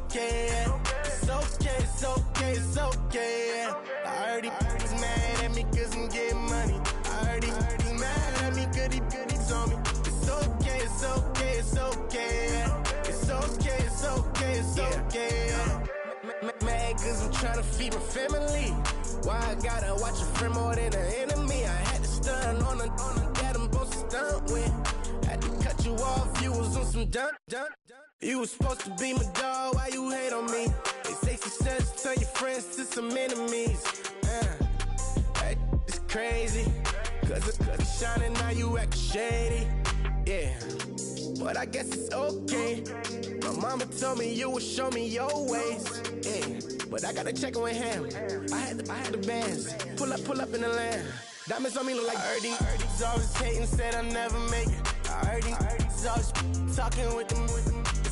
okay. It's okay, it's okay, it's okay. I heard he's mad at me cause I'm getting money. I heard he's mad at me cause he told me. It's okay, it's okay, it's okay. It's okay, it's okay, it's okay. Mad cause I'm trying to feed my family. Why I gotta watch a friend more than an enemy? I had to stun on the that I'm supposed to stunt with. Had to cut you off, you was on some dun. You was supposed to be my dog, why you hate on me? They say success, turn your friends to some enemies. It's crazy, cause it's shining, now you act shady. Yeah, but I guess it's okay. My mama told me you would show me your ways. Yeah, but I gotta check with him. I had the bands. Pull up in the land. Diamonds on me look like Erdy. Erdy's always hating, said I'll never make it. Erdy's always talking with them.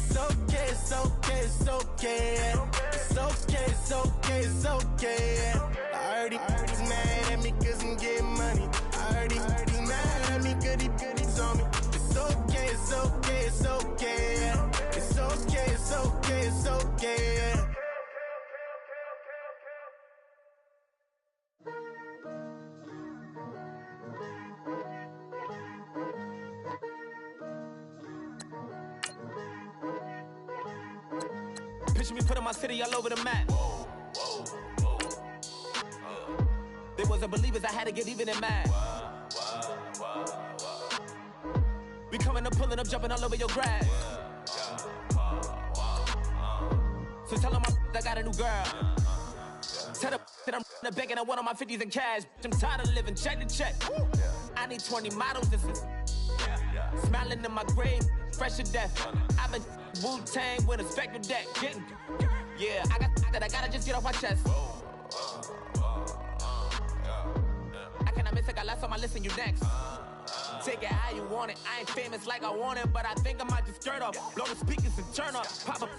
It's okay, it's okay, it's okay. It's okay, it's okay, it's okay. Erdy's mad at me cause I'm getting money. Erdy's mad at me cause he's on me. It's okay, it's okay, it's okay. It's okay, it's okay, it's okay. Picture me putting my city all over the map. They wasn't believers, I had to get even and mad. We coming up, pulling up, jumping all over your grass. So tell them I got a new girl. Tell them that I'm the begging, I want on my 50s in cash. I'm tired of living check to check. I need 20 models, this is smiling in my grave, fresh to death. I've been Wu-Tang with a spectral deck. Yeah, I gotta just get off my chest. I cannot miss, I got lots on my list and you next. Take it how you want it. I ain't famous like I want it, but I think I might just skirt off. Blow the speakers and turn up. Pop up.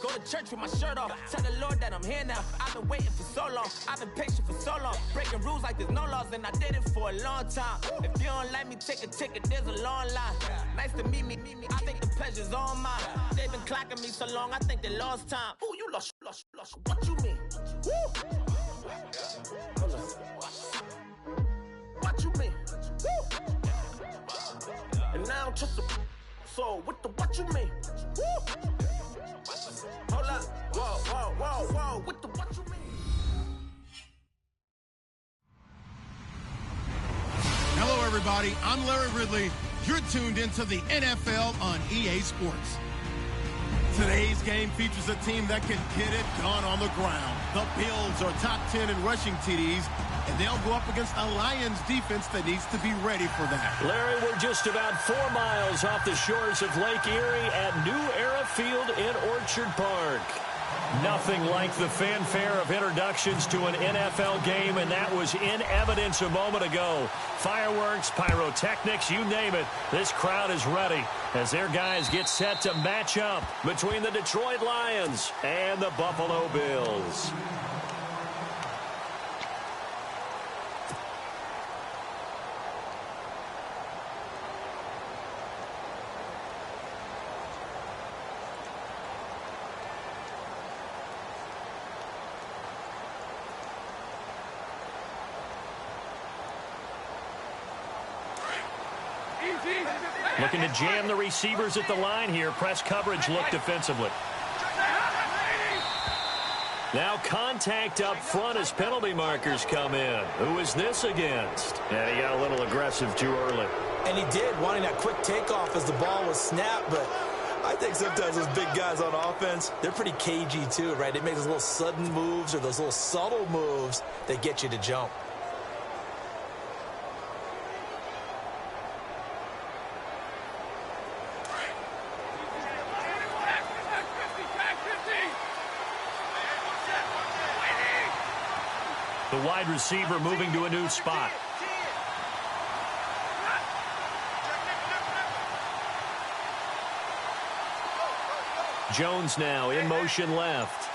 Go to church with my shirt off. Tell the Lord that I'm here now. I've been waiting for so long. I've been patient for so long. Breaking rules like there's no laws, and I did it for a long time. If you don't like me, take a ticket. There's a long line. Nice to meet me. I think the pleasure's all mine. They've been clocking me so long, I think they lost time. Ooh, you lost. What you mean? Woo! What you mean? Woo! And now I don't trust the so what you mean? Woo! Hold up, whoa, what you mean? Hello everybody, I'm Larry Ridley. You're tuned into the NFL on EA Sports. Today's game features a team that can get it done on the ground. The Bills are top 10 in rushing TDs, and they'll go up against a Lions defense that needs to be ready for that. Larry, we're just about 4 miles off the shores of Lake Erie at New Era Field in Orchard Park. Nothing like the fanfare of introductions to an NFL game, and that was in evidence a moment ago. Fireworks, pyrotechnics, you name it. This crowd is ready as their guys get set to match up between the Detroit Lions and the Buffalo Bills. Looking to jam the receivers at the line here. Press coverage look defensively. Now contact up front as penalty markers come in. Who is this against? And he got a little aggressive too early. And he did, wanting that quick takeoff as the ball was snapped. But I think sometimes those big guys on offense, they're pretty cagey too, right? They make those little sudden moves or those little subtle moves that get you to jump. The wide receiver moving to a new spot. Jones now in motion left.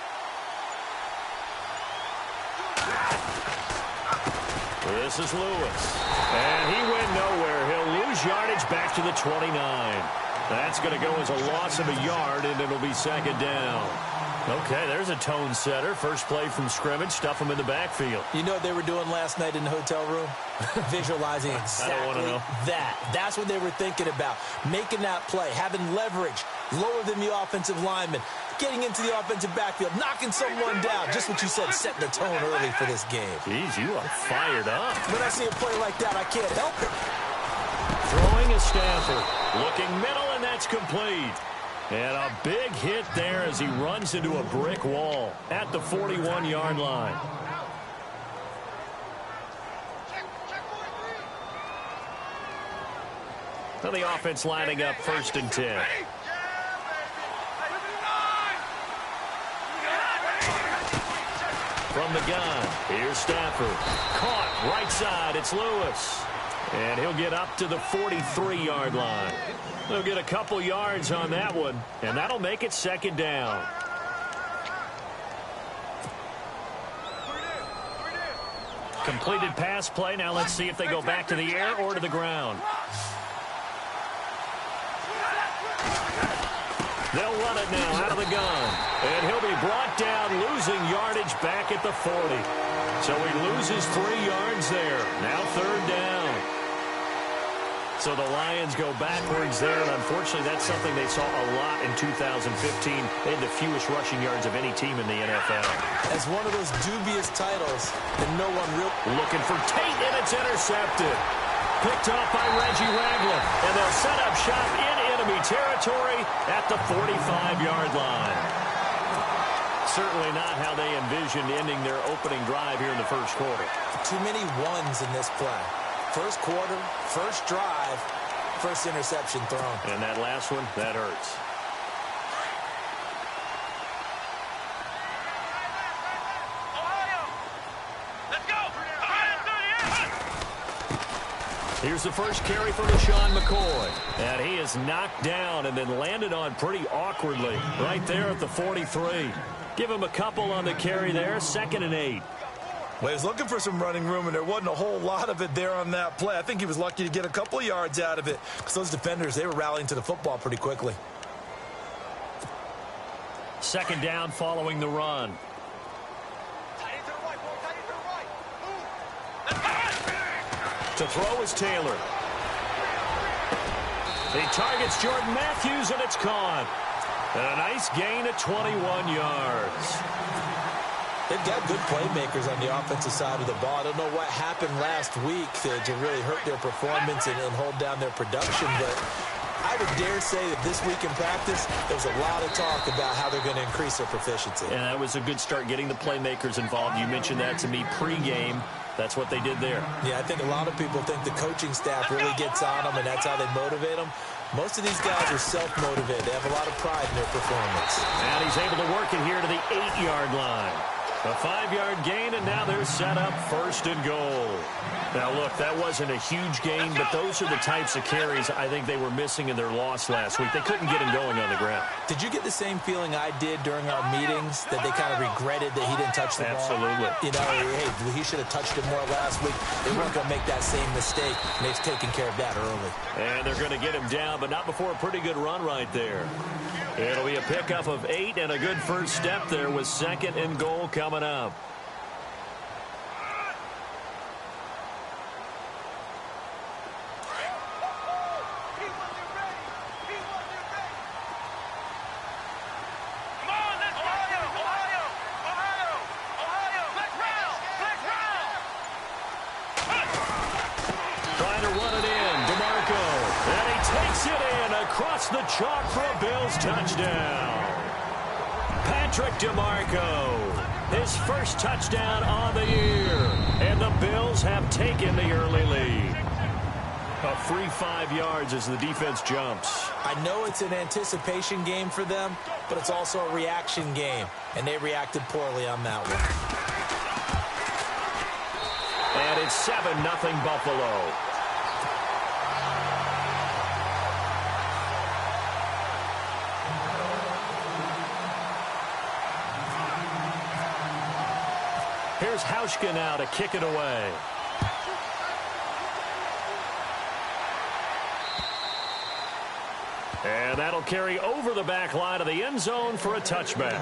This is Lewis. And he went nowhere. He'll lose yardage back to the 29. That's going to go as a loss of a yard, and it'll be second down. Okay, there's a tone setter. First play from scrimmage, stuff them in the backfield. You know what they were doing last night in the hotel room? Visualizing exactly that. That's what they were thinking about. Making that play, having leverage, lower than the offensive lineman, getting into the offensive backfield, knocking someone down. Just what you said, setting the tone early for this game. Jeez, you are fired up. When I see a play like that, I can't help it. Throwing is Stafford. Looking middle, and that's complete. And a big hit there as he runs into a brick wall at the 41-yard line. So the offense lining up 1st and 10. From the gun, here's Stafford. Caught right side, it's Lewis. And he'll get up to the 43-yard line. They'll get a couple yards on that one, and that'll make it second down. Completed pass play. Now let's see if they go back to the air or to the ground. They'll run it now out of the gun. And he'll be brought down, losing yardage back at the 40. So he loses 3 yards there. Now third down. So the Lions go backwards there, and unfortunately that's something they saw a lot in 2015. They had the fewest rushing yards of any team in the NFL. As one of those dubious titles that no one really... Looking for Tate, and it's intercepted. Picked off by Reggie Ragland, and they'll set up shop in enemy territory at the 45-yard line. Certainly not how they envisioned ending their opening drive here in the first quarter. Too many ones in this play. First quarter, first drive, first interception thrown. And that last one, that hurts. Ohio, let's go. Here's the first carry for LaShawn McCoy. And he is knocked down and then landed on pretty awkwardly right there at the 43. Give him a couple on the carry there, 2nd and 8. Well, he was looking for some running room, and there wasn't a whole lot of it there on that play. I think he was lucky to get a couple yards out of it because those defenders, they were rallying to the football pretty quickly. Second down following the run. To throw is Taylor. He targets Jordan Matthews, and it's caught. And a nice gain at 21 yards. They've got good playmakers on the offensive side of the ball. I don't know what happened last week to really hurt their performance and hold down their production, but I would dare say that this week in practice, there was a lot of talk about how they're going to increase their proficiency. And that was a good start, getting the playmakers involved. You mentioned that to me pregame. That's what they did there. Yeah, I think a lot of people think the coaching staff really gets on them, and that's how they motivate them. Most of these guys are self-motivated. They have a lot of pride in their performance. And he's able to work it here to the 8-yard line. A 5-yard gain, and now they're set up 1st and goal. Now, look, that wasn't a huge gain, but those are the types of carries I think they were missing in their loss last week. They couldn't get him going on the ground. Did you get the same feeling I did during our meetings, that they kind of regretted that he didn't touch the ball? Absolutely. You know, hey, he should have touched it more last week. They weren't going to make that same mistake, and they've taken care of that early. And they're going to get him down, but not before a pretty good run right there. It'll be a pickup of 8 and a good first step there with 2nd and goal coming up. Trying to run it in, DeMarco. And he takes it in across the chalk for a Bills touchdown. Patrick DeMarco, his first touchdown on the year. And the Bills have taken the early lead. A free 5 yards as the defense jumps. I know it's an anticipation game for them, but it's also a reaction game, and they reacted poorly on that one. And it's 7-0 Buffalo. Here's Hauschka now to kick it away. And that'll carry over the back line of the end zone for a touchback.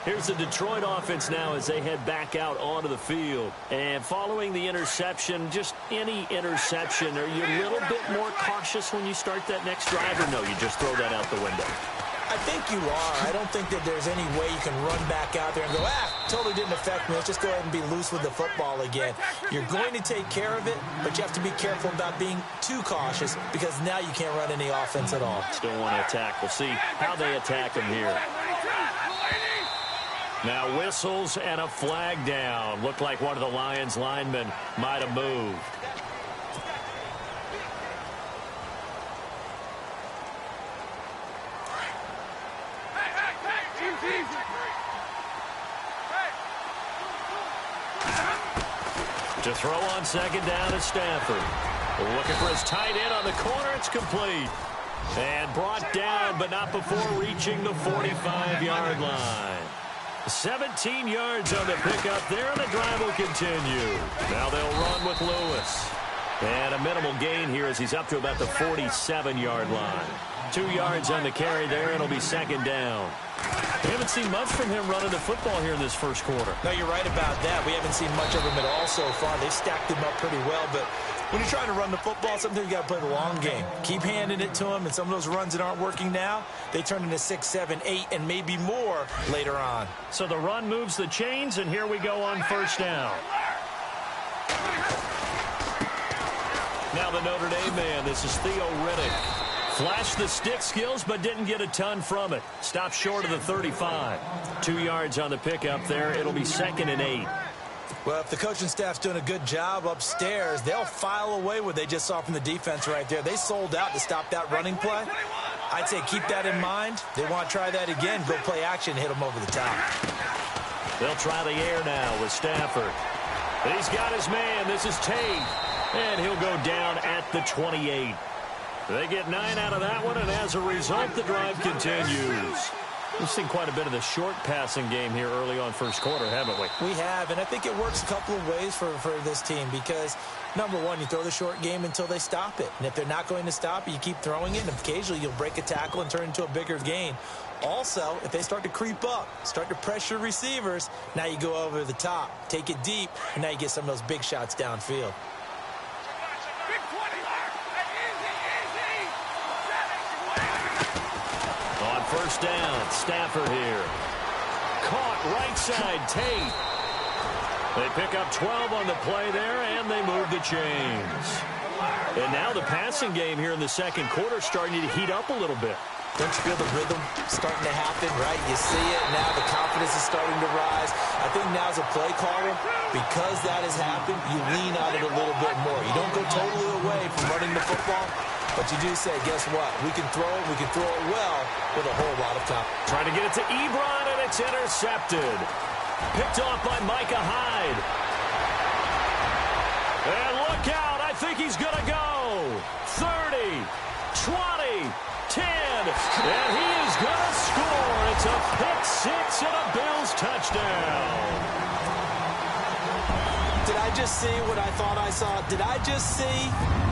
Here's the Detroit offense now as they head back out onto the field. And following the interception, just any interception, are you a little bit more cautious when you start that next drive, or no, you just throw that out the window? I think you are. I don't think that there's any way you can run back out there and go, totally didn't affect me. Let's just go ahead and be loose with the football again. You're going to take care of it, but you have to be careful about being too cautious because now you can't run any offense at all. Still want to attack. We'll see how they attack him here. Now whistles and a flag down. Looked like one of the Lions linemen might have moved. To throw on second down is Stafford. Looking for his tight end on the corner. It's complete. And brought down, but not before reaching the 45-yard line. 17 yards on the pickup there, and the drive will continue. Now they'll run with Lewis. And a minimal gain here as he's up to about the 47-yard line. 2 yards on the carry there, and it'll be second down. We haven't seen much from him running the football here in this first quarter. No, you're right about that. We haven't seen much of him at all so far. They've stacked him up pretty well, but when you're trying to run the football, sometimes you got to play the long game. Keep handing it to him, and some of those runs that aren't working now, they turn into 6, 7, 8, and maybe more later on. So the run moves the chains, and here we go on first down. Now the Notre Dame man, this is Theo Riddick. Flashed the stick skills, but didn't get a ton from it. Stopped short of the 35. 2 yards on the pickup there. It'll be second and 8. Well, if the coaching staff's doing a good job upstairs, they'll file away what they just saw from the defense right there. They sold out to stop that running play. I'd say keep that in mind. They want to try that again. Go play action, hit them over the top. They'll try the air now with Stafford. He's got his man. This is Tate. And he'll go down at the 28. They get 9 out of that one, and as a result, the drive continues. We've seen quite a bit of the short passing game here early on first quarter, haven't we? We have, and I think it works a couple of ways for this team because, number one, you throw the short game until they stop it. And if they're not going to stop it, you keep throwing it, and occasionally you'll break a tackle and turn it into a bigger gain. Also, if they start to creep up, start to pressure receivers, now you go over the top, take it deep, and now you get some of those big shots downfield. First down, Stafford here. Caught right side, Tate. They pick up 12 on the play there, and they move the chains. And now the passing game here in the second quarter starting to heat up a little bit. Don't you feel the rhythm starting to happen, right? You see it now. The confidence is starting to rise. I think now as a play caller, because that has happened, you lean on it a little bit more. You don't go totally away from running the football. But you do say, guess what? We can throw it well with a whole lot of confidence. Trying to get it to Ebron, and it's intercepted. Picked off by Micah Hyde. And look out. I think he's going to go. 30, 20, 10. And he is going to score. It's a pick six and a Bills touchdown. Did I just see what I thought I saw? Did I just see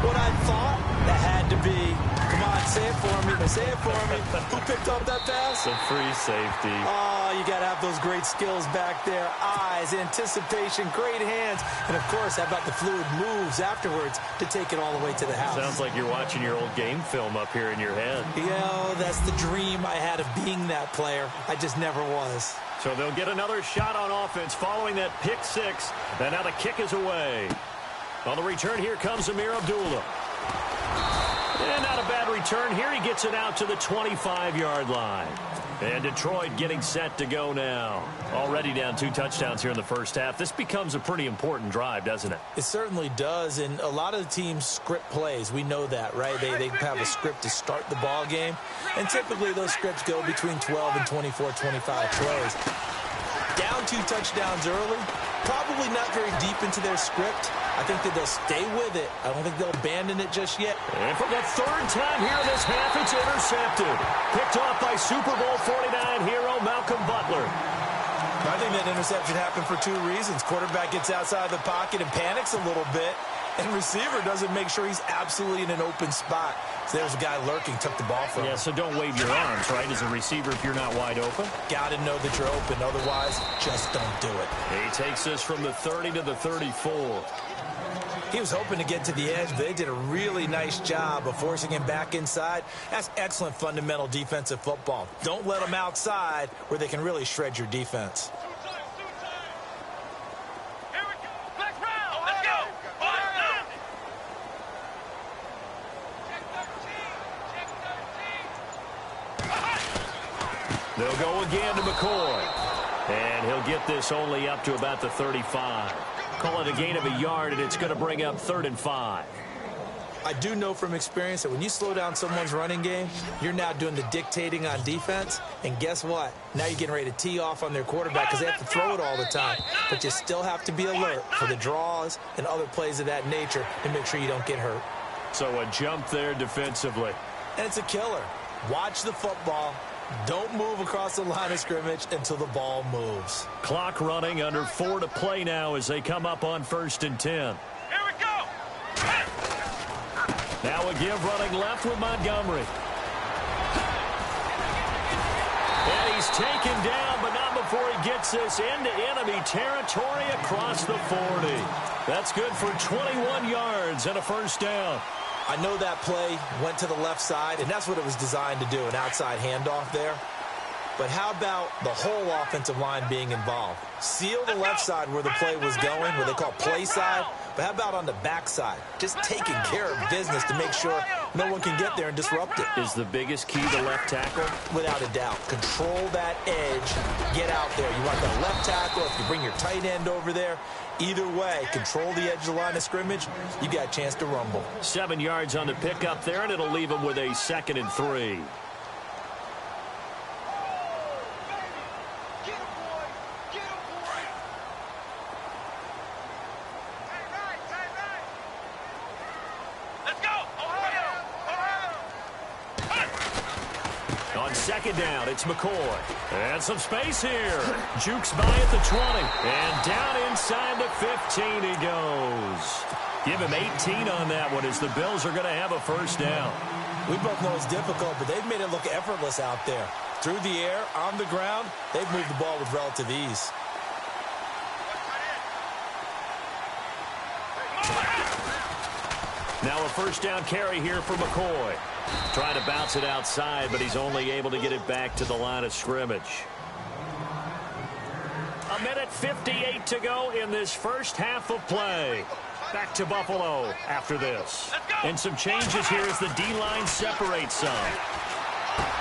what I thought? That had to be. Come on, say it for me. Say it for me. Who picked up that pass? A free safety. Oh, you got to have those great skills back there. Eyes, anticipation, great hands. And, of course, how about the fluid moves afterwards to take it all the way to the house? Sounds like you're watching your old game film up here in your head. Yeah, that's the dream I had of being that player. I just never was. So they'll get another shot on offense following that pick six. And now the kick is away. On the return, here comes Amir Abdullah. And not a bad return here. He gets it out to the 25-yard line. And Detroit getting set to go now. Already down 2 touchdowns here in the first half. This becomes a pretty important drive, doesn't it? It certainly does. And a lot of the teams script plays. We know that, right? They have a script to start the ball game. And typically those scripts go between 12 and 24, 25 plays. Down 2 touchdowns early. Probably not very deep into their script. I think that they'll stay with it. I don't think they'll abandon it just yet. And for the third time here in this half, it's intercepted. Picked off by Super Bowl 49 hero Malcolm Butler. I think that interception happened for 2 reasons. Quarterback gets outside the pocket and panics a little bit. And receiver doesn't make sure he's absolutely in an open spot. So there's a guy lurking, took the ball from him. Yeah, so don't wave your arms, right, as a receiver if you're not wide open. Got to know that you're open. Otherwise, just don't do it. He takes us from the 30 to the 34. He was hoping to get to the edge, but they did a really nice job of forcing him back inside. That's excellent fundamental defensive football. Don't let them outside where they can really shred your defense. They'll go again to McCoy. And he'll get this only up to about the 35. Call it a gain of a yard, and it's going to bring up 3rd and 5. I do know from experience that when you slow down someone's running game, you're now doing the dictating on defense. And guess what? Now you're getting ready to tee off on their quarterback because they have to throw it all the time. But you still have to be alert for the draws and other plays of that nature to make sure you don't get hurt. So a jump there defensively. And it's a killer. Watch the football. Don't move across the line of scrimmage until the ball moves. Clock running, under 4 to play now as they come up on 1st and 10. Here we go. Now a give running left with Montgomery. And he's taken down, but not before he gets this into enemy territory across the 40. That's good for 21 yards and a 1st down. I know that play went to the left side, and that's what it was designed to do, an outside handoff there. But how about the whole offensive line being involved? Seal the left side where the play was going, what they call play side. But how about on the back side? Just taking care of business to make sure no one can get there and disrupt it. Is the biggest key the left tackle? Without a doubt. Control that edge. Get out there. You want the left tackle. If you bring your tight end over there, either way, control the edge of the line of scrimmage, you got a chance to rumble. 7 yards on the pickup there, and it'll leave him with a 2nd and 3. On 2nd down, it's McCoy. And some space here. Jukes by at the 20. And down inside the 15 he goes. Give him 18 on that one as the Bills are going to have a 1st down. We both know it's difficult, but they've made it look effortless out there. Through the air, on the ground, they've moved the ball with relative ease. Now a 1st down carry here for McCoy. Trying to bounce it outside, but he's only able to get it back to the line of scrimmage. 1:58 to go in this first half of play. Back to Buffalo after this. And some changes here as the D-line separates some.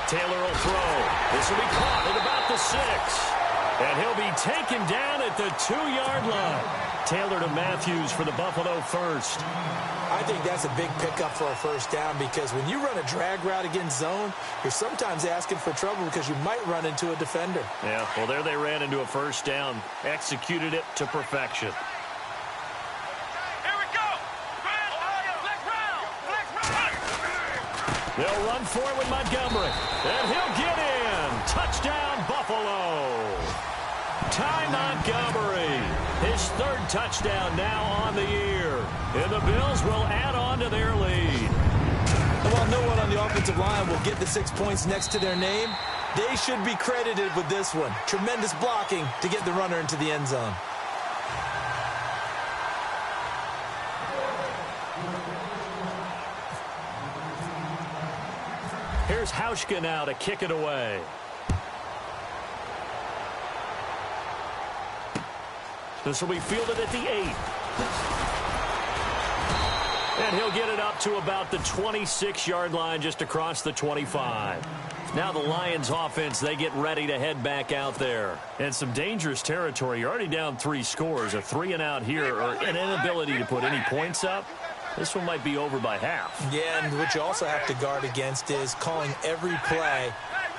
Taylor will throw. This will be caught at about the 6. And he'll be taken down at the 2-yard line. Taylor to Matthews for the Buffalo first. I think that's a big pickup for a 1st down because when you run a drag route against zone, you're sometimes asking for trouble because you might run into a defender. Yeah, well, there they ran into a 1st down. Executed it to perfection. Here we go. They'll run for it with Montgomery. And he'll get in. Touchdown, Buffalo. Ty Montgomery. His 3rd touchdown now on the year. And the Bills will add on to their lead. And while no one on the offensive line will get the 6 points next to their name, they should be credited with this one. Tremendous blocking to get the runner into the end zone. Here's Hauschka now to kick it away. This will be fielded at the 8. And he'll get it up to about the 26-yard line just across the 25. Now the Lions offense, they get ready to head back out there. And some dangerous territory. You're already down 3 scores. A 3-and-out here or an inability to put any points up. This one might be over by half. Yeah, and what you also have to guard against is calling every play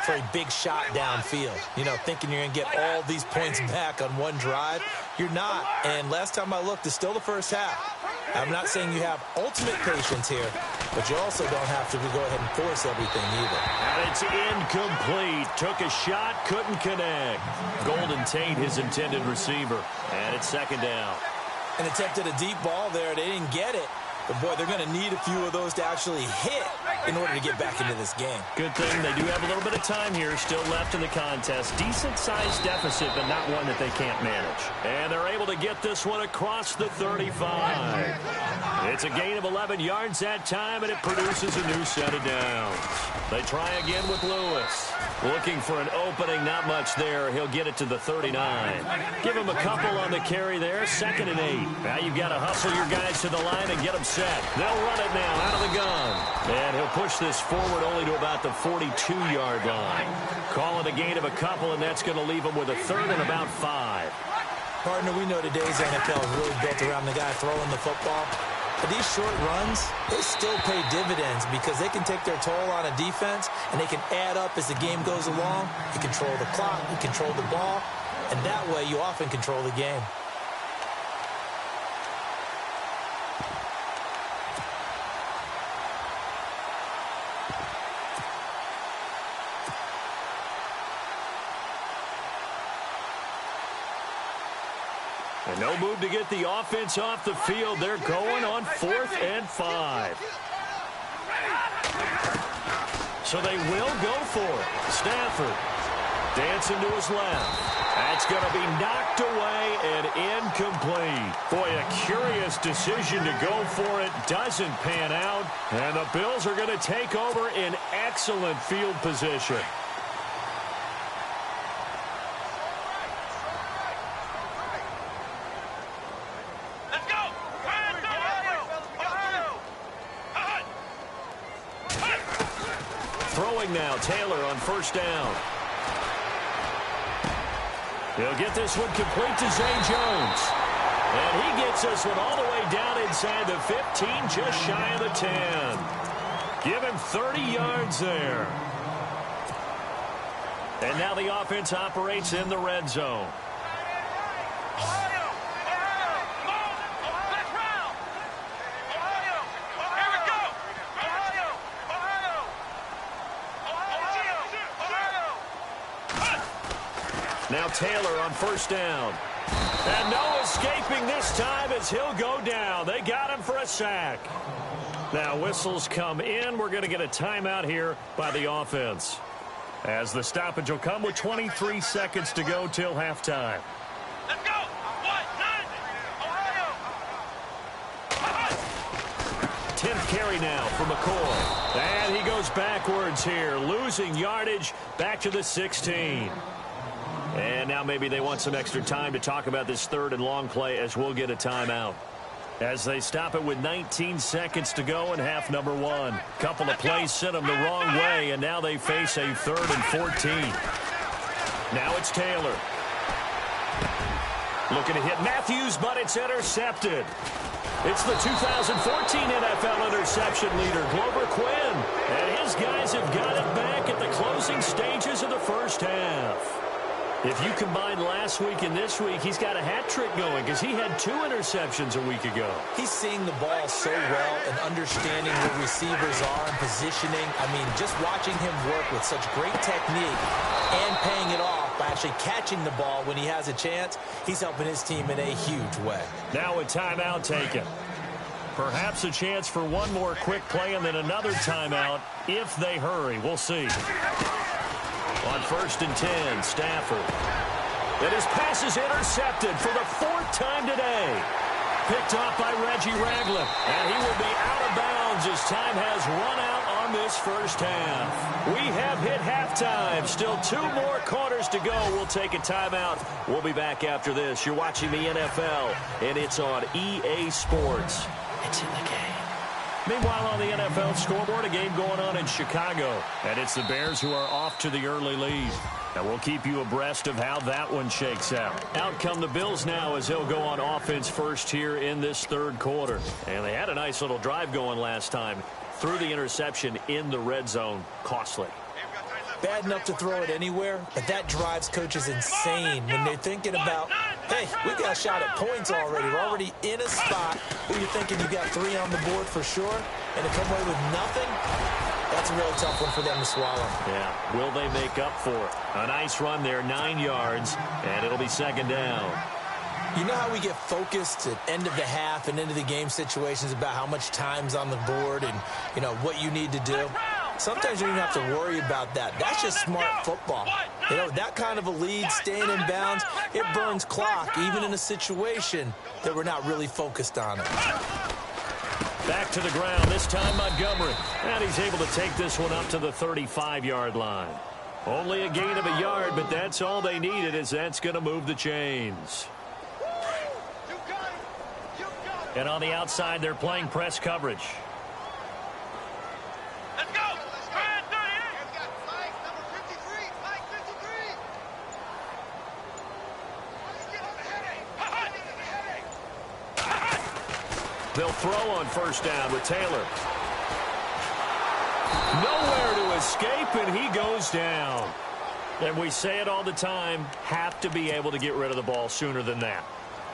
for a big shot downfield. You know, thinking you're going to get all these points back on one drive. You're not. And last time I looked, it's still the first half. I'm not saying you have ultimate patience here, but you also don't have to go ahead and force everything either. And it's incomplete. Took a shot, couldn't connect. Golden Tate, his intended receiver. And it's 2nd down. And attempted a deep ball there. They didn't get it. But, boy, they're going to need a few of those to actually hit in order to get back into this game. Good thing they do have a little bit of time here still left in the contest. Decent-sized deficit, but not one that they can't manage. And they're able to get this one across the 35. It's a gain of 11 yards that time, and it produces a new set of downs. They try again with Lewis. Looking for an opening, not much there. He'll get it to the 39. Give him a couple on the carry there, 2nd and 8. Now you've got to hustle your guys to the line and get them set. They'll run it now out of the gun. And he'll push this forward only to about the 42-yard line. Call it a gain of a couple, and that's going to leave them with a 3rd and about 5. Partner, we know today's NFL is really built around the guy throwing the football. But these short runs, they still pay dividends because they can take their toll on a defense, and they can add up as the game goes along. You control the clock, you control the ball, and that way you often control the game. And no move to get the offense off the field. They're going on 4th and 5. So they will go for it. Stafford dancing to his left. That's going to be knocked away and incomplete. Boy, a curious decision to go for it. Doesn't pan out. And the Bills are going to take over in excellent field position. Now Taylor on 1st down. He'll get this one complete to Zay Jones. And he gets this one all the way down inside the 15, just shy of the 10. Give him 30 yards there. And now the offense operates in the red zone. Now Taylor on 1st down. And no escaping this time as he'll go down. They got him for a sack. Now whistles come in. We're going to get a timeout here by the offense, as the stoppage will come with 23 seconds to go till halftime. Let's go! 10th carry now for McCoy. And he goes backwards here, losing yardage back to the 16. And now maybe they want some extra time to talk about this 3rd and long play, as we'll get a timeout. As they stop it with 19 seconds to go in half number 1. Couple of plays sent them the wrong way, and now they face a 3rd and 14. Now it's Taylor. Looking to hit Matthews, but it's intercepted. It's the 2014 NFL interception leader, Glover Quinn. And his guys have got it back at the closing stages of the first half. If you combine last week and this week, he's got a hat trick going because he had 2 interceptions a week ago. He's seeing the ball so well and understanding where receivers are and positioning. I mean, just watching him work with such great technique and paying it off by actually catching the ball when he has a chance, he's helping his team in a huge way. Now a timeout taken. Perhaps a chance for one more quick play and then another timeout if they hurry. We'll see. On 1st and 10, Stafford. And his pass is intercepted for the 4th time today. Picked off by Reggie Ragland. And he will be out of bounds as time has run out on this first half. We have hit halftime. Still 2 more quarters to go. We'll take a timeout. We'll be back after this. You're watching the NFL, and it's on EA Sports. It's in the game. Meanwhile, on the NFL scoreboard, a game going on in Chicago. And it's the Bears who are off to the early lead. And we'll keep you abreast of how that one shakes out. Out come the Bills now as they'll go on offense first here in this 3rd quarter. And they had a nice little drive going last time. Threw the interception in the red zone. Costly. Bad enough to throw it anywhere, but that drives coaches insane when they're thinking about, hey, we got a shot at points already. We're already in a spot where you're thinking you got 3 on the board for sure, and to come away with nothing, that's a really tough one for them to swallow. Yeah, will they make up for it? A nice run there, 9 yards, and it'll be 2nd down. You know how we get focused at end of the half and into the game situations about how much time's on the board and, you know, what you need to do? Sometimes you don't even have to worry about that. That's just smart football. You know, that kind of a lead, staying in bounds, it burns clock, even in a situation that we're not really focused on it. Back to the ground, this time Montgomery. And he's able to take this one up to the 35-yard line. Only a gain of a yard, but that's all they needed, as that's going to move the chains. And on the outside, they're playing press coverage. Let's go! Spread 38! Flag number 53! Flag 53! They'll throw on first down with Taylor. Nowhere to escape, and he goes down. And we say it all the time, have to be able to get rid of the ball sooner than that.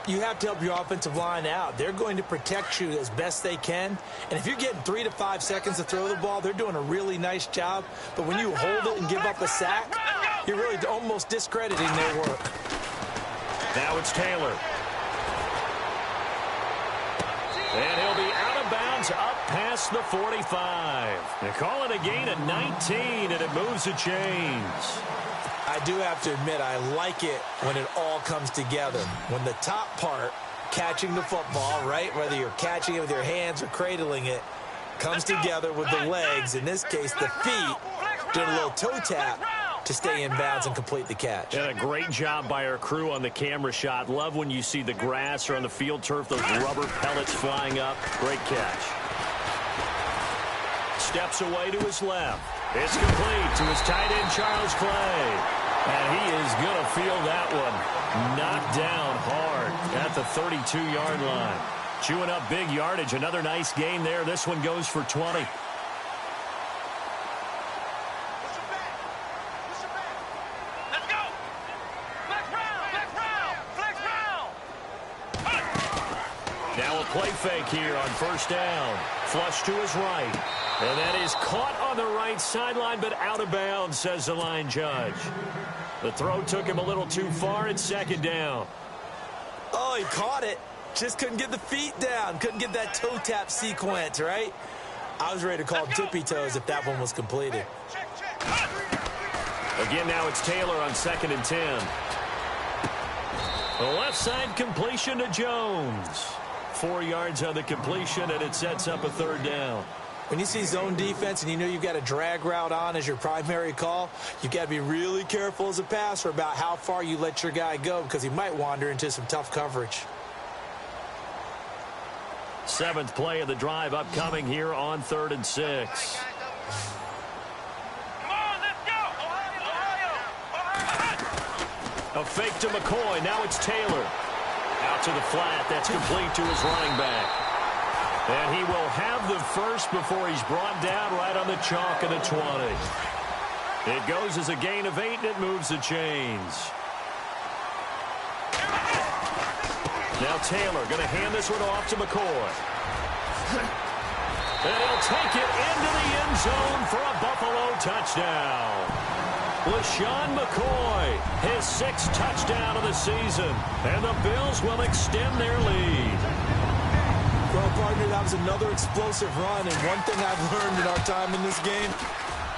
You have to help your offensive line out. They're going to protect you as best they can. And if you're getting 3 to 5 seconds to throw the ball, they're doing a really nice job. But when you hold it and give up a sack, you're really almost discrediting their work. Now it's Taylor. And he'll be out of bounds up past the 45. They call it a gain of 19, and it moves the chains. I do have to admit, I like it when it all comes together. When the top part, catching the football, right, whether you're catching it with your hands or cradling it, comes together with the legs, in this case the feet, did a little toe tap to stay in bounds and complete the catch. And a great job by our crew on the camera shot. Love when you see the grass or on the field turf, those rubber pellets flying up. Great catch. Steps away to his left. It's complete to his tight end, Charles Clay. And he is going to feel that one. Knocked down hard at the 32-yard line. Chewing up big yardage. Another nice gain there. This one goes for 20. Let's go! Flex round! Flex round! Now a play fake here on first down. Flush to his right. And that is caught on the right sideline, but out of bounds, says the line judge. The throw took him a little too far. It's second down. Oh, he caught it. Just couldn't get the feet down. Couldn't get that toe tap sequence, right? I was ready to call him tippy toes if that one was completed. Again, now it's Taylor on 2nd and 10. The left side completion to Jones. 4 yards on the completion, and it sets up a third down. When you see zone defense and you know you've got a drag route on as your primary call, you've got to be really careful as a passer about how far you let your guy go because he might wander into some tough coverage. 7th play of the drive upcoming here on 3rd and 6. Come on, let's go! Ohio! A fake to McCoy. Now it's Taylor. Out to the flat. That's complete to his running back. And he will have the first before he's brought down right on the chalk of the 20. It goes as a gain of 8, and it moves the chains. Now Taylor going to hand this one off to McCoy. And he'll take it into the end zone for a Buffalo touchdown. LeSean McCoy, his 6th touchdown of the season. And the Bills will extend their lead. Well, partner, that was another explosive run, and one thing I've learned in our time in this game,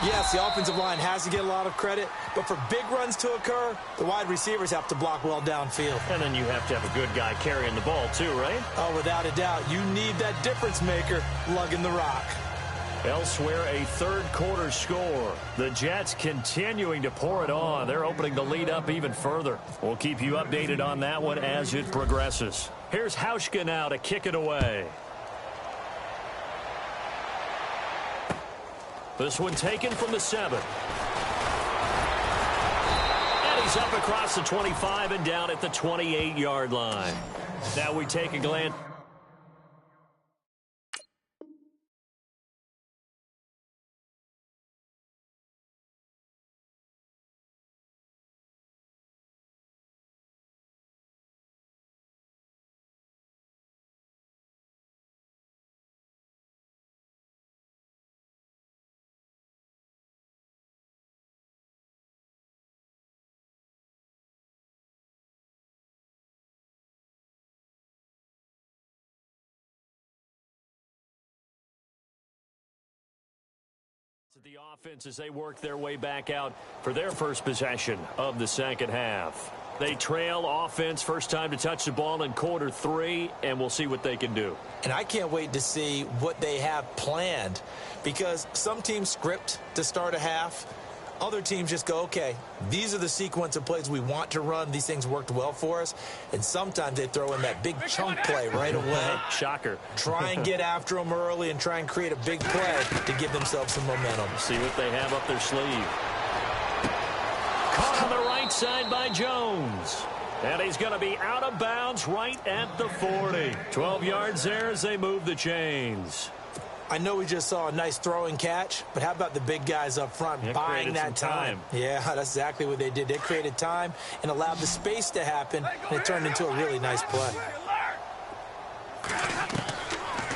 yes, the offensive line has to get a lot of credit, but for big runs to occur, the wide receivers have to block well downfield. And then you have to have a good guy carrying the ball too, right? Oh, without a doubt, you need that difference maker lugging the rock. Elsewhere, a third-quarter score. The Jets continuing to pour it on. They're opening the lead up even further. We'll keep you updated on that one as it progresses. Here's Hauschka now to kick it away. This one taken from the 7. And he's up across the 25 and down at the 28-yard line. Now we take a glance. The offense as they work their way back out for their first possession of the second half. They trail offense, first time to touch the ball in quarter 3, and we'll see what they can do. And I can't wait to see what they have planned, because some teams script to start a half. Other teams just go, okay, these are the sequence of plays we want to run. These things worked well for us. And sometimes they throw in that big chunk play right away. Shocker. Try and get after them early and try and create a big play to give themselves some momentum. See what they have up their sleeve. Caught on the right side by Jones. And he's going to be out of bounds right at the 40. 12 yards there as they move the chains. I know we just saw a nice throwing catch, but how about the big guys up front buying that time? Yeah, that's exactly what they did. They created time and allowed the space to happen, and it turned into a really nice play.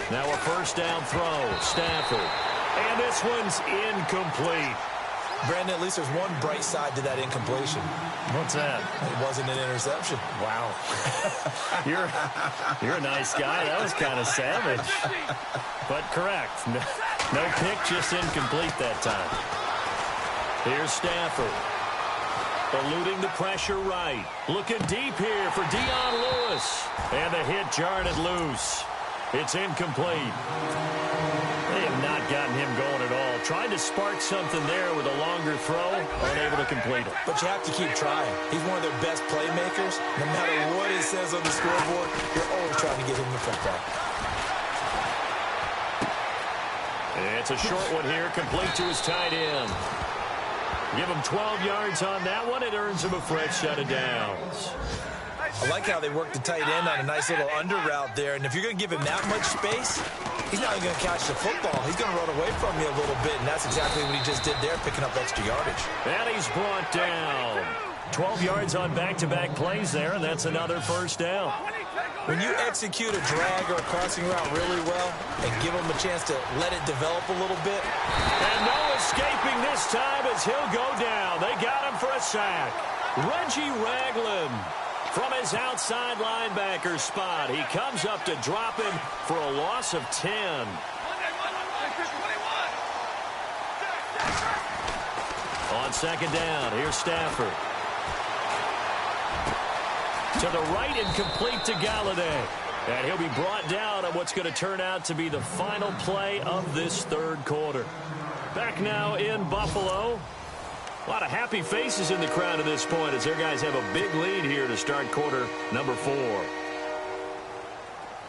Now a first down throw, Stafford. And this one's incomplete. Brandon, at least there's one bright side to that incompletion. What's that? It wasn't an interception. Wow. You're a nice guy. That was kind of savage. But correct. No pick, just incomplete that time. Here's Stafford. Eluding the pressure right. Looking deep here for Dion Lewis. And the hit jarred it loose. It's incomplete. They have not gotten him going at all. Tried to spark something there with a longer throw, unable to complete it. But you have to keep trying. He's one of their best playmakers. No matter what it says on the scoreboard, you're always trying to get him the football. It's a short one here, complete to his tight end. Give him 12 yards on that one. It earns him a fresh set of downs. I like how they work the tight end on a nice little under route there. And if you're going to give him that much space, he's not even going to catch the football. He's going to run away from you a little bit, and that's exactly what he just did there, picking up extra yardage. And he's brought down. 12 yards on back-to-back plays there, and that's another first down. When you execute a drag or a crossing route really well and give him a chance to let it develop a little bit. And no escaping this time as he'll go down. They got him for a sack. Reggie Ragland from his outside linebacker spot. He comes up to drop him for a loss of 10. On second down, here's Stafford. To the right and complete to Galladay. And he'll be brought down on what's going to turn out to be the final play of this third quarter. Back now in Buffalo. A lot of happy faces in the crowd at this point as their guys have a big lead here to start quarter number 4.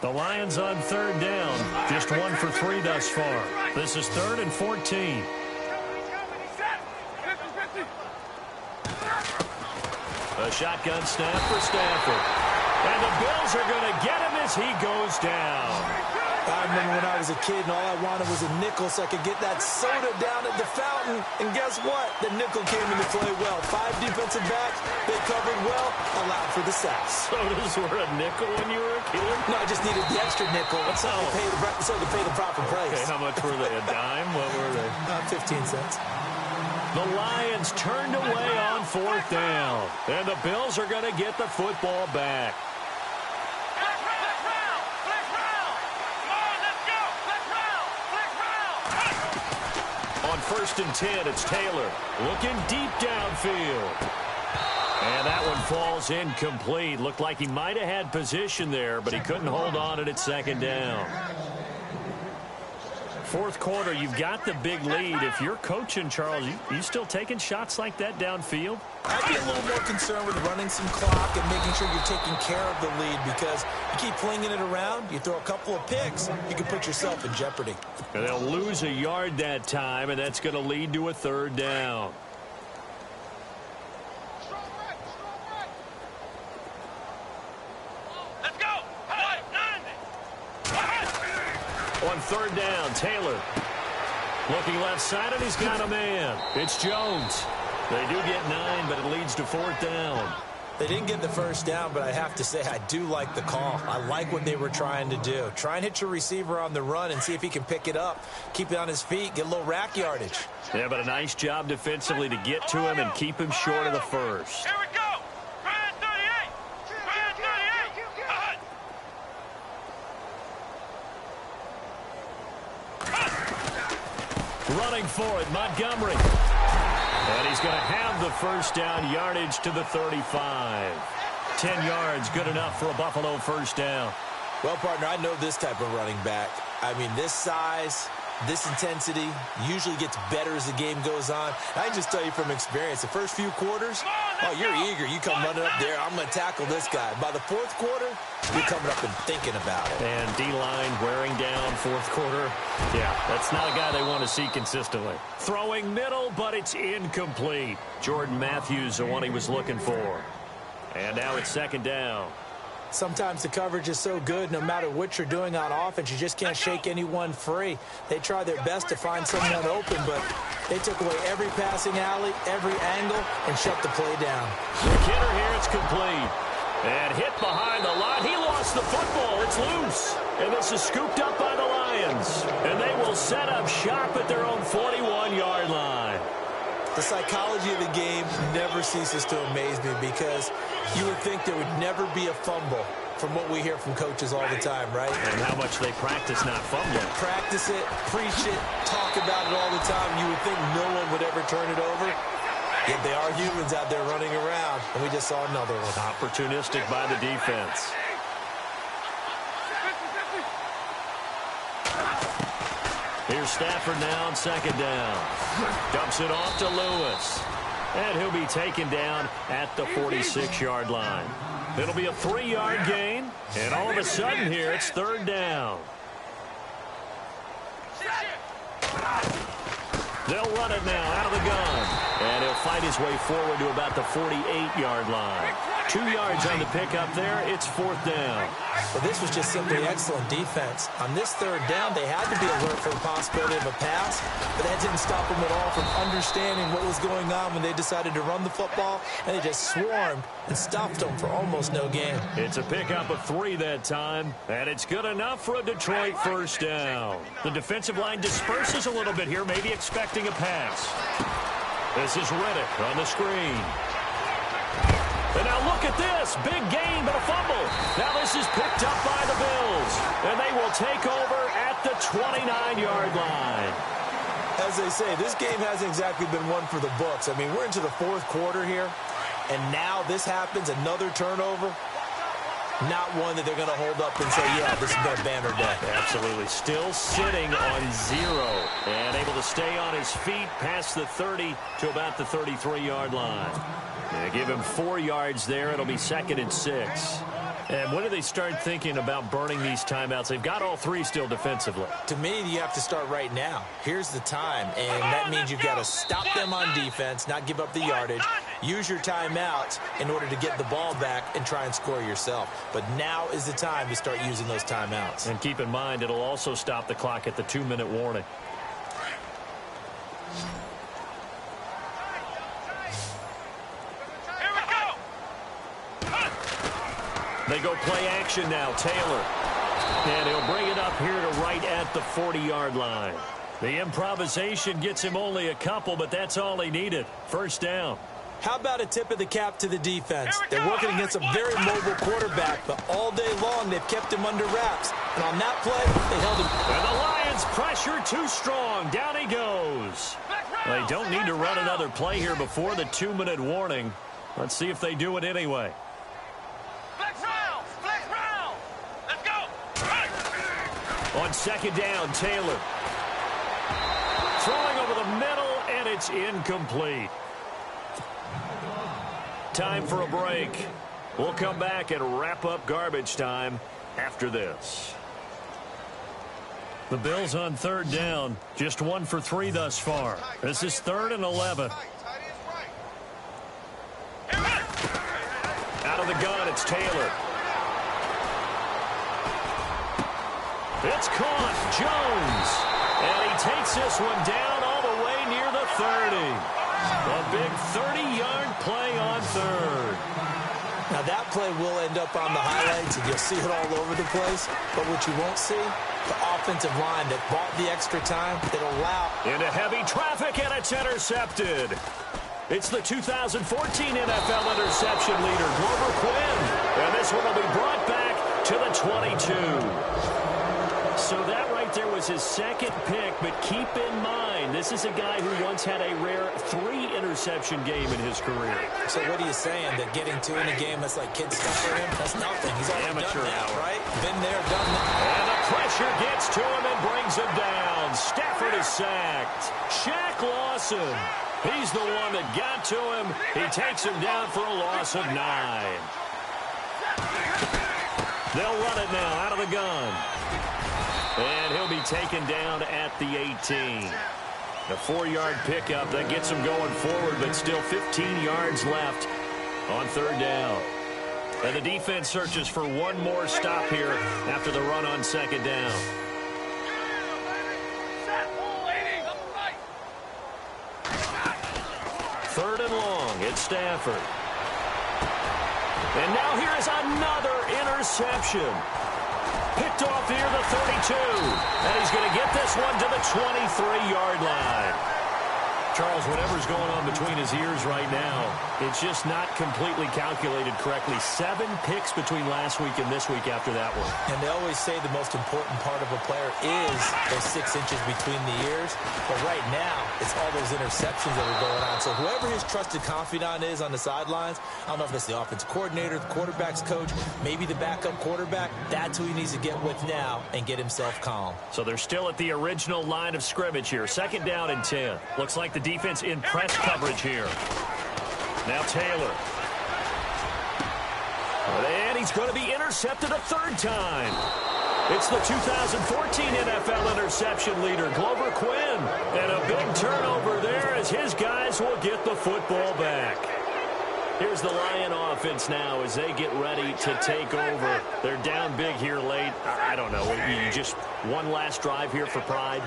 The Lions on third down. Just 1 for 3 thus far. This is 3rd and 14. A shotgun snap for Stafford. And the Bills are going to get him as he goes down. I remember when I was a kid and all I wanted was a nickel so I could get that soda down at the fountain. And guess what? The nickel came into play well. 5 defensive backs. They covered well. Allowed for the sacks. Sodas were a nickel when you were a kid? No, I just needed the extra nickel so to pay the proper price. Okay, how much were they? A dime? What were they? 15 cents. The Lions turned away on 4th down. And the Bills are going to get the football back. On 1st and 10, it's Taylor looking deep downfield. And that one falls incomplete. Looked like he might have had position there, but he couldn't hold on at second down. 4th quarter, you've got the big lead. If you're coaching, Charles, you still taking shots like that downfield? I'd be a little more concerned with running some clock and making sure you're taking care of the lead, because you keep flinging it around, you throw a couple of picks, you can put yourself in jeopardy. And they'll lose a yard that time, and that's going to lead to a 3rd down. On 3rd down, Taylor looking left side, and he's got a man. It's Jones. They do get 9, but it leads to 4th down. They didn't get the first down, but I have to say I do like the call. I like what they were trying to do. Try and hit your receiver on the run and see if he can pick it up, keep it on his feet, get a little rack yardage. Yeah, but a nice job defensively to get to him and keep him short of the first. Here we go. Brand 38. Brand 38. running for it, Montgomery. And he's going to have the first down, yardage to the 35. 10 yards, good enough for a Buffalo first down. Well, partner, I know this type of running back. I mean, this size, this intensity usually gets better as the game goes on. I can just tell you from experience, the first few quarters, oh, you're eager. You come running up there, I'm going to tackle this guy. By the fourth quarter, you're coming up and thinking about it. And D-line wearing down fourth quarter. Yeah, that's not a guy they want to see consistently. Throwing middle, but it's incomplete. Jordan Matthews, the one he was looking for. And now it's second down. Sometimes the coverage is so good, no matter what you're doing on offense, you just can't shake anyone free. They try their best to find someone open, but they took away every passing alley, every angle, and shut the play down. McKinnon here, it's complete. And hit behind the line. He lost the football. It's loose. And this is scooped up by the Lions. And they will set up shop at their own 41-yard line. The psychology of the game never ceases to amaze me because you would think there would never be a fumble from what we hear from coaches all the time, right? And how much they practice not fumbling. Practice it, preach it, talk about it all the time. You would think no one would ever turn it over. Yet they are humans out there running around, and we just saw another one. Opportunistic by the defense. Here's Stafford now on second down. Dumps it off to Lewis. And he'll be taken down at the 46-yard line. It'll be a 3-yard gain. And all of a sudden here, it's third down. They'll run it now out of the gun. And he'll fight his way forward to about the 48-yard line. 2 yards on the pickup there. It's fourth down. Well, this was just simply excellent defense. On this third down, they had to be alert for the possibility of a pass, but that didn't stop them at all from understanding what was going on when they decided to run the football, and they just swarmed and stopped them for almost no gain. It's a pickup of 3 that time, and it's good enough for a Detroit first down. The defensive line disperses a little bit here, maybe expecting a pass. This is Reddick on the screen. And now look at this. Big gain, but a fumble. Now this is picked up by the Bills. And they will take over at the 29-yard line. As they say, this game hasn't exactly been one for the books. I mean, we're into the fourth quarter here. And now this happens, another turnover. Not one that they're going to hold up and say, yeah, this has been a banner day. Absolutely. Still sitting on 0. And able to stay on his feet past the 30 to about the 33-yard line. They give him 4 yards there. It'll be second and 6. And when do they start thinking about burning these timeouts? They've got all 3 still defensively. To me, you have to start right now. Here's the time, and that means you've got to stop them on defense, not give up the yardage, use your timeouts in order to get the ball back and try and score yourself. But now is the time to start using those timeouts. And keep in mind, it'll also stop the clock at the 2-minute warning. They go play action now. Taylor. And he'll bring it up here to right at the 40-yard line. The improvisation gets him only a couple, but that's all he needed. First down. How about a tip of the cap to the defense? They're working against a very mobile quarterback, but all day long they've kept him under wraps. And on that play, they held him. And the Lions pressure too strong. Down he goes. They don't need to run another play here before the 2-minute warning. Let's see if they do it anyway. On second down, Taylor. Throwing over the middle, and it's incomplete. Time for a break. We'll come back and wrap up garbage time after this. The Bills on third down. Just 1 for 3 thus far. This is 3rd and 11. Out of the gun, it's Taylor. It's caught. Jones. And he takes this one down all the way near the 30. A big 30-yard play on third. Now that play will end up on the highlights, and you'll see it all over the place. But what you won't see, the offensive line that bought the extra time, that allowed. Into heavy traffic, and it's intercepted. It's the 2014 NFL interception leader, Glover Quinn. And this one will be brought back to the 22. So that right there was his second pick, but keep in mind, this is a guy who once had a rare 3-interception game in his career. So what are you saying? That getting 2 in a game, that's like kid stuff for him? That's nothing. He's already Amateur done that, hour. right? Been there, done that. And the pressure gets to him and brings him down. Stafford is sacked. Shaq Lawson. He's the one that got to him. He takes him down for a loss of 9. They'll run it now out of the gun. And he'll be taken down at the 18. A 4-yard pickup that gets him going forward, but still 15 yards left on 3rd down. And the defense searches for one more stop here after the run on 2nd down. Third and long, it's Stafford. And now here is another interception. Picked off here the 32. And he's going to get this one to the 23-yard line. Charles, whatever's going on between his ears right now, it's just not completely calculated correctly. 7 picks between last week and this week after that one. And they always say the most important part of a player is those 6 inches between the ears. But right now, it's all those interceptions that are going on. So whoever his trusted confidant is on the sidelines, I don't know if it's the offensive coordinator, the quarterback's coach, maybe the backup quarterback, that's who he needs to get with now and get himself calm. So they're still at the original line of scrimmage here. 2nd down and 10. Looks like the defense in press coverage here. Now Taylor. And he's going to be intercepted a 3rd time. It's the 2014 NFL interception leader, Glover Quinn. And a big turnover there as his guys will get the football back. Here's the Lion offense now as they get ready to take over. They're down big here late. I don't know. You just one last drive here for pride.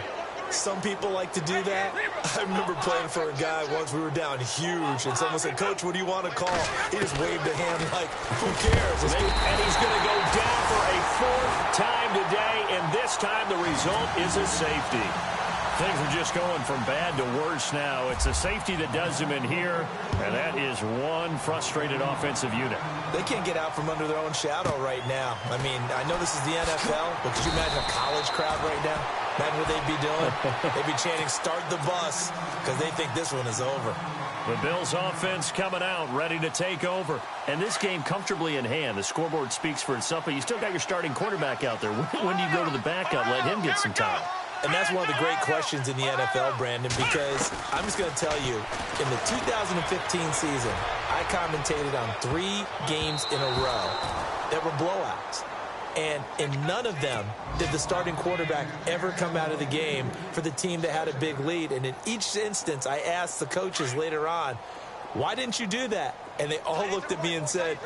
Some people like to do that. I remember playing for a guy once. We were down huge, and someone said, "Coach, what do you want to call?" He just waved a hand like, who cares? And he's going to go down for a 4th time today, and this time the result is a safety. Things are just going from bad to worse now. It's a safety that does him in here, and that is one frustrated offensive unit. They can't get out from under their own shadow right now. I mean, I know this is the NFL, but could you imagine a college crowd right now? Imagine what they'd be doing. They'd be chanting, "Start the bus," because they think this one is over. The Bills offense coming out, ready to take over. And this game comfortably in hand. The scoreboard speaks for itself, but you still got your starting quarterback out there. When do you go to the backup? Let him get some time. And that's one of the great questions in the NFL, Brandon, because I'm just going to tell you, in the 2015 season, I commentated on 3 games in a row that were blowouts. And in none of them did the starting quarterback ever come out of the game for the team that had a big lead. And in each instance, I asked the coaches later on, why didn't you do that? And they all looked at me and said,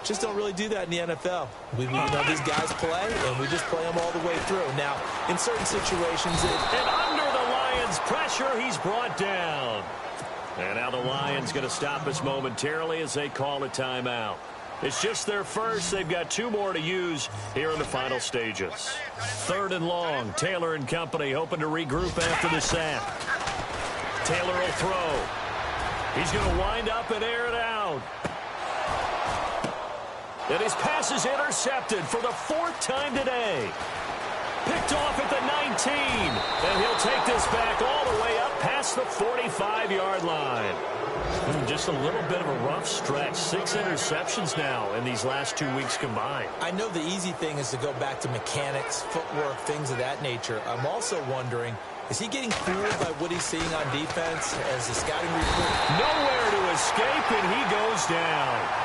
just don't really do that in the NFL. We know these guys play, and we just play them all the way through. Now, in certain situations... And under the Lions' pressure, he's brought down. And now the Lions going to stop us momentarily as they call a timeout. It's just their first. They've got 2 more to use here in the final stages. 3rd and long. Taylor and company hoping to regroup after the sack. Taylor will throw. He's going to wind up and air it out. And his pass is intercepted for the 4th time today. Picked off at the 19. And he'll take this back all the way up past the 45-yard line. Just a little bit of a rough stretch. 6 interceptions now in these last 2 weeks combined. I know the easy thing is to go back to mechanics, footwork, things of that nature. I'm also wondering, is he getting fooled by what he's seeing on defense as the scouting report? Nowhere to escape, and he goes down.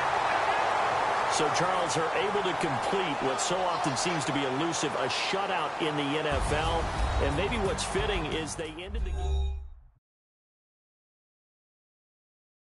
So Charles are able to complete what so often seems to be elusive, a shutout in the NFL. And maybe what's fitting is they ended the game.